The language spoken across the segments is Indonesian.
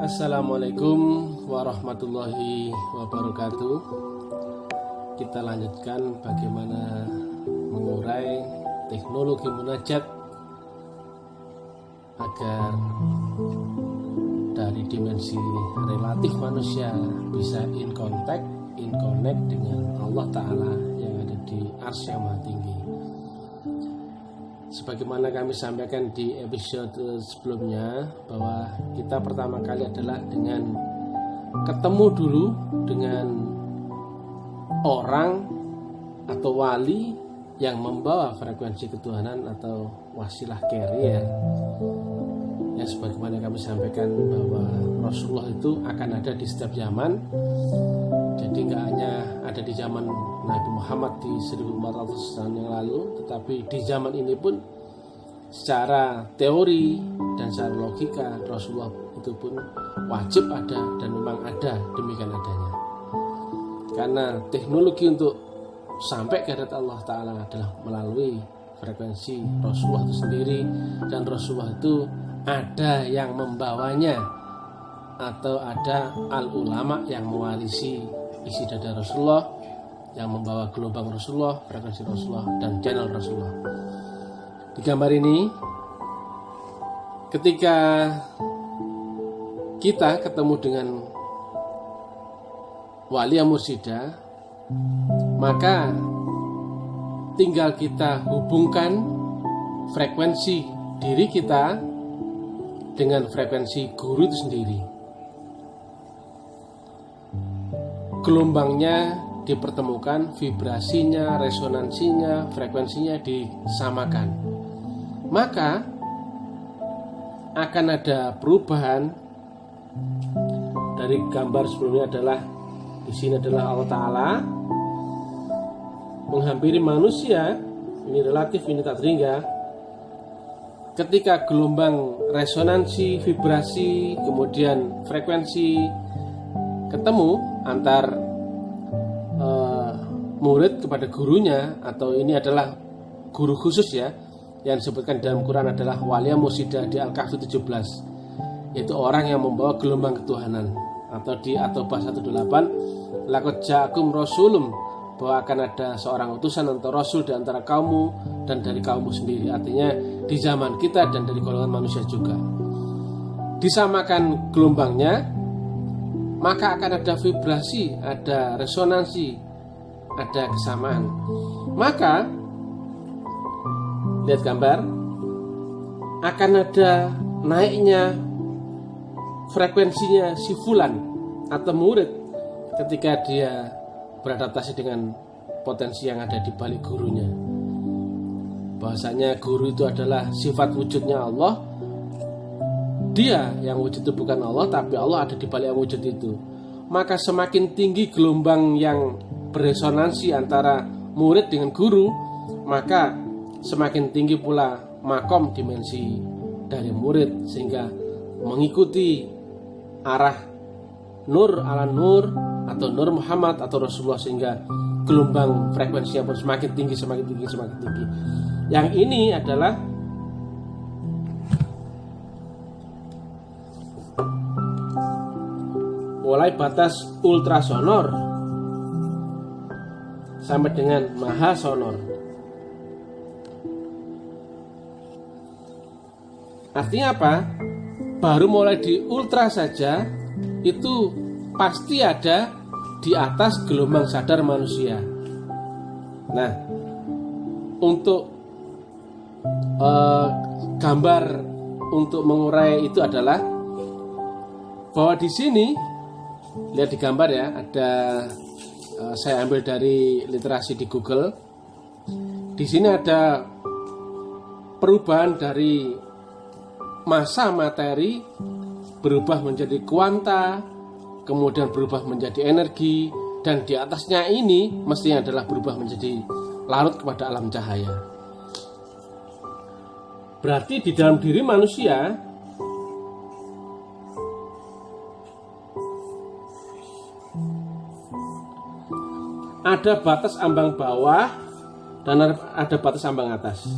Assalamualaikum warahmatullahi wabarakatuh. Kita lanjutkan bagaimana mengurai teknologi munajat agar dari dimensi relatif manusia bisa in connect dengan Allah Ta'ala yang ada di Arsy yang Maha Tinggi. Sebagaimana kami sampaikan di episode sebelumnya, bahwa kita pertama kali adalah dengan ketemu dulu dengan orang atau wali yang membawa frekuensi ketuhanan atau wasilah carrier. Ya, sebagaimana kami sampaikan bahwa Rasulullah itu akan ada di setiap zaman. Jadi nggak hanya ada di zaman Nabi Muhammad di 1400 tahun yang lalu, tetapi di zaman ini pun secara teori dan secara logika Rasulullah itu pun wajib ada dan memang ada, demikian adanya. Karena teknologi untuk sampai ke hadirat Allah Ta'ala adalah melalui frekuensi Rasulullah itu sendiri, dan Rasulullah itu ada yang membawanya atau ada al-ulama yang mewarisi isi dada Rasulullah, yang membawa gelombang Rasulullah, frekuensi Rasulullah, dan channel Rasulullah. Di gambar ini, ketika kita ketemu dengan wali yang mursyida, maka tinggal kita hubungkan frekuensi diri kita dengan frekuensi guru itu sendiri. Gelombangnya dipertemukan, vibrasinya, resonansinya, frekuensinya disamakan. Maka akan ada perubahan. Dari gambar sebelumnya adalah di sini adalah Allah Ta'ala menghampiri manusia. Ini relatif, ini tak terhingga. Ketika gelombang resonansi, vibrasi, kemudian frekuensi ketemu antar murid kepada gurunya, atau ini adalah guru khusus ya, yang disebutkan dalam Quran adalah wali mursyida di Al-Kahfi 17, yaitu orang yang membawa gelombang ketuhanan. Atau di At-Taubah 128, laqad ja'akum rasulun, bahwa akan ada seorang utusan atau rasul di antara kaummu dan dari kaummu sendiri. Artinya di zaman kita dan dari golongan manusia juga. Disamakan gelombangnya, maka akan ada vibrasi, ada resonansi, ada kesamaan. Maka lihat gambar, akan ada naiknya frekuensinya si fulan atau murid ketika dia beradaptasi dengan potensi yang ada di balik gurunya. Bahasanya guru itu adalah sifat wujudnya Allah. Dia yang wujud itu bukan Allah, tapi Allah ada di balik yang wujud itu. Maka semakin tinggi gelombang yang beresonansi antara murid dengan guru, maka semakin tinggi pula makom dimensi dari murid, sehingga mengikuti arah nur ala nur atau nur Muhammad atau Rasulullah, sehingga gelombang frekuensinya pun semakin tinggi. Yang ini adalah mulai batas ultrasonor sampai dengan mahasonor. Artinya apa? Baru mulai di ultra saja itu pasti ada di atas gelombang sadar manusia. Nah, untuk gambar untuk mengurai itu adalah bahwa di sini, lihat di gambar ya, ada saya ambil dari literasi di Google. Di sini ada perubahan dari massa materi berubah menjadi kuanta, kemudian berubah menjadi energi, dan di atasnya ini mestinya adalah berubah menjadi larut kepada alam cahaya. Berarti di dalam diri manusia ada batas ambang bawah dan ada batas ambang atas.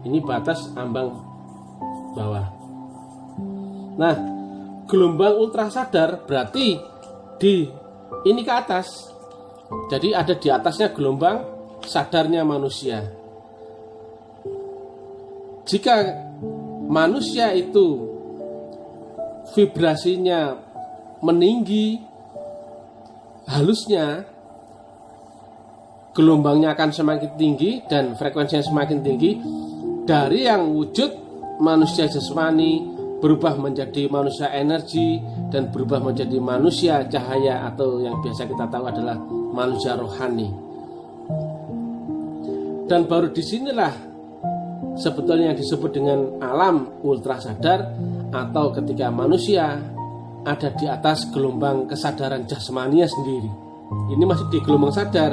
Ini batas ambang bawah. Nah, gelombang ultra sadar berarti di ini ke atas. Jadi ada di atasnya gelombang sadarnya manusia. Jika manusia itu vibrasinya meninggi, halusnya, gelombangnya akan semakin tinggi dan frekuensinya semakin tinggi. Dari yang wujud manusia jasmani berubah menjadi manusia energi dan berubah menjadi manusia cahaya, atau yang biasa kita tahu adalah manusia rohani. Dan baru disinilah sebetulnya yang disebut dengan alam ultra sadar, atau ketika manusia ada di atas gelombang kesadaran jasmaninya sendiri. Ini masih di gelombang sadar.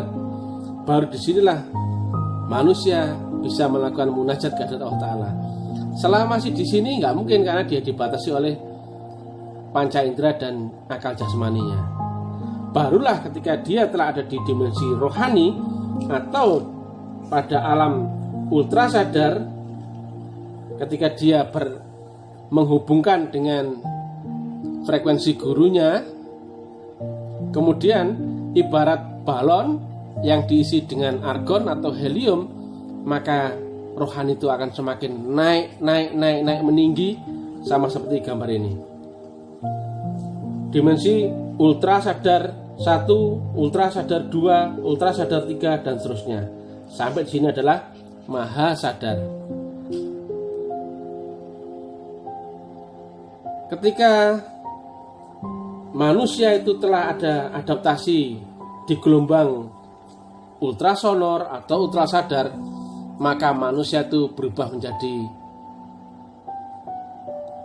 Baru disinilah manusia bisa melakukan munajat ke Allah Ta'ala. Selama masih di sini nggak mungkin, karena dia dibatasi oleh panca indera dan akal jasmaninya. Barulah ketika dia telah ada di dimensi rohani atau pada alam ultra sadar, ketika dia menghubungkan dengan frekuensi gurunya, kemudian ibarat balon yang diisi dengan argon atau helium, maka rohani itu akan semakin naik meninggi, sama seperti gambar ini. Dimensi ultra sadar 1, ultra sadar 2, ultra sadar 3, dan seterusnya. Sampai di sini adalah maha sadar. Ketika manusia itu telah ada adaptasi di gelombang ultrasonor atau ultra sadar, maka manusia itu berubah menjadi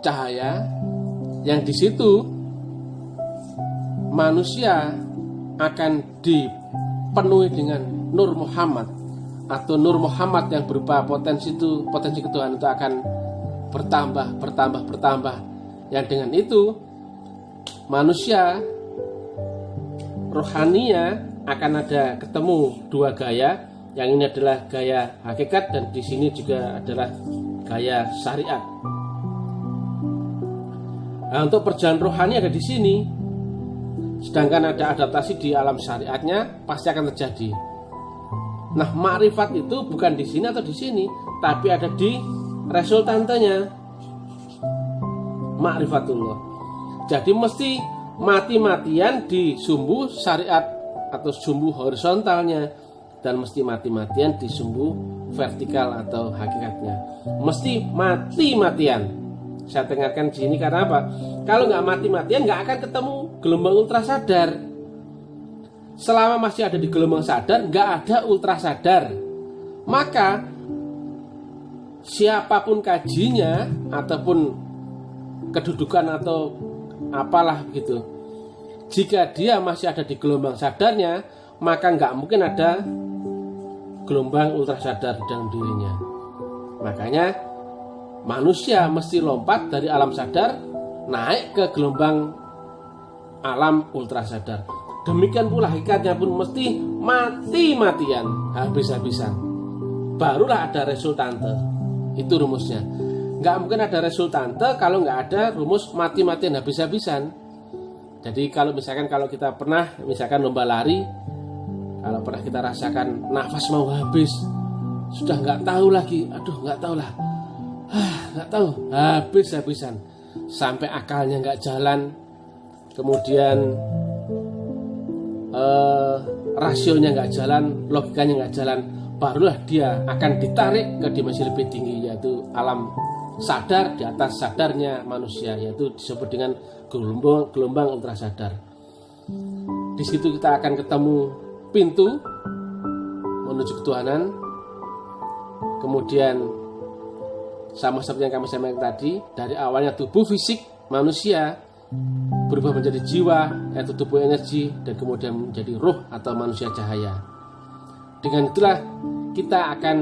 cahaya, yang di situ manusia akan dipenuhi dengan Nur Muhammad, atau Nur Muhammad yang berupa potensi ketuhanan itu akan bertambah, yang dengan itu manusia rohaninya akan ada ketemu dua gaya. Yang ini adalah gaya hakikat, dan di sini juga adalah gaya syariat. Nah, untuk perjalanan rohani ada di sini, sedangkan ada adaptasi di alam syariatnya pasti akan terjadi. Nah, makrifat itu bukan di sini atau di sini, tapi ada di resultantenya, makrifatullah. Jadi mesti mati-matian di sumbu syariat atau sumbu horizontalnya, dan mesti mati-matian di sumbu vertikal atau hakikatnya. Mesti mati-matian. Saya dengarkan di sini karena apa? Kalau nggak mati-matian nggak akan ketemu gelombang ultra sadar. Selama masih ada di gelombang sadar, nggak ada ultra sadar. Maka siapapun kajinya ataupun kedudukan atau apalah gitu, jika dia masih ada di gelombang sadarnya, maka nggak mungkin ada gelombang ultra sadar di dalam dirinya. Makanya manusia mesti lompat dari alam sadar naik ke gelombang alam ultra sadar. Demikian pula hakikatnya pun mesti mati-matian, habis-habisan. Barulah ada resultante. Itu rumusnya. Nggak mungkin ada resultante kalau nggak ada rumus mati-matian, habis-habisan. Jadi kalau kita pernah misalkan lomba lari, kalau pernah kita rasakan nafas mau habis, sudah nggak tahu lagi, nggak tahu, habis-habisan, sampai akalnya nggak jalan, kemudian rasionya nggak jalan, logikanya nggak jalan, barulah dia akan ditarik ke dimensi lebih tinggi, yaitu alam sadar di atas sadarnya manusia, yaitu disebut dengan gelombang ultra sadar. Di situ kita akan ketemu pintu menuju ketuhanan. Kemudian sama seperti yang kami sampaikan tadi, dari awalnya tubuh fisik manusia berubah menjadi jiwa, yaitu tubuh energi, dan kemudian menjadi ruh atau manusia cahaya. Dengan itulah kita akan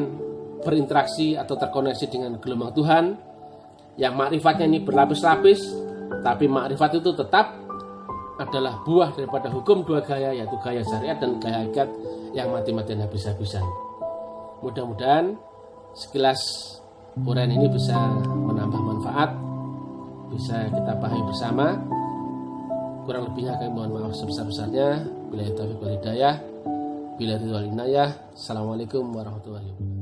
berinteraksi atau terkoneksi dengan gelombang Tuhan, yang makrifatnya ini berlapis-lapis, tapi makrifat itu tetap adalah buah daripada hukum dua gaya, yaitu gaya syariat dan gaya hakikat yang mati-matian habis-habisan. Mudah-mudahan sekilas uraian ini bisa menambah manfaat bisa kita pahami bersama. Kurang lebihnya kami mohon maaf sebesar-besarnya. Bila taufiq wal hidayah, bila ridwal inayah. Assalamualaikum warahmatullahi wabarakatuh.